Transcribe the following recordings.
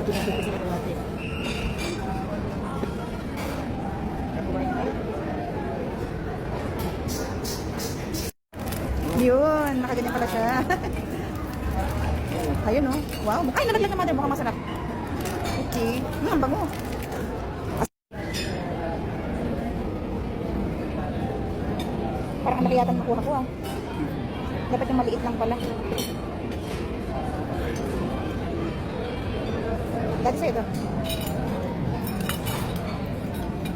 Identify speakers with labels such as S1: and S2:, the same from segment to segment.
S1: Yun, nakaganyan pala siya. Ayun oh. Wow, ay nalaglag na mother, mukhang masarap. Okay. Ang bango. Parang ang nakiyatan makuha ko ah. Dapat yung maliit lang pala. Dati sa'yo ito.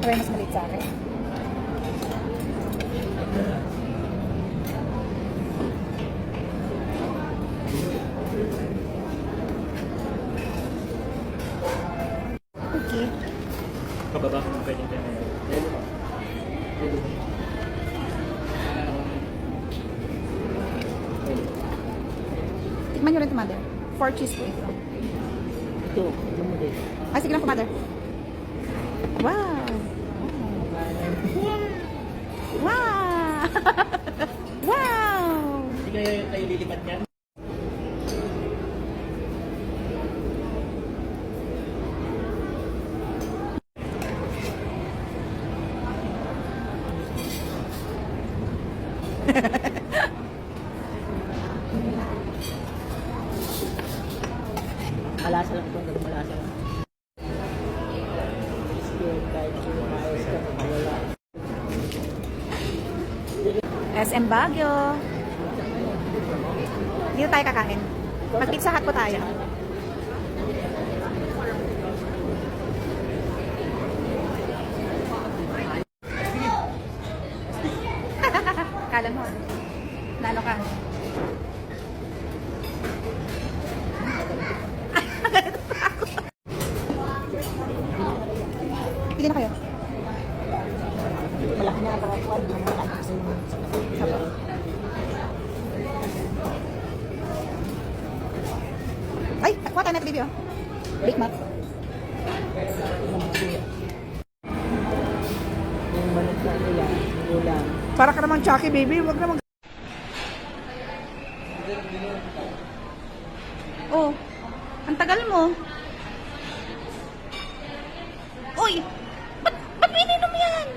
S1: Parang mas maliit sa akin. Okay.
S2: Kababa kung pwede tayo.
S1: Tikman nyo rin ito, mother. 4 cheese po ito.
S3: Ito, ito mo din.
S1: Ay, sige lang po, mother. Wow! Wow! Wow!
S2: Hindi kayo lilipat yan?
S3: Malasa lang ito, hanggang malasa lang.
S1: SM Baguio. Dito tayo kakain. Mag-pizza hut po tayo. Kala mo. Nalo ka. Pili na kayo.
S3: Malaki na ang pangatuan, hindi mo malaki kasi yung
S1: Sapo. Ay, kuha tayo natin, baby, oh. Big Mac.
S3: yung manok na nila, ulam.
S1: Para ka naman Chucky, baby. Wag naman. Oh, ang tagal mo. Uy, ba't ininom yan?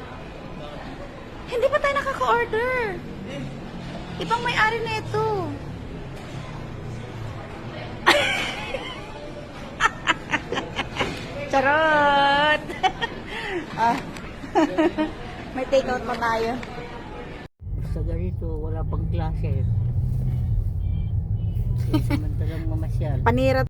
S1: Hindi pa tayo nakaka-order. Ibang may-ari na ito. Charot! Ah. May take-out pa tayo.
S3: Sa ganito, wala pang klase. Samantalang mamasyal.
S1: Panira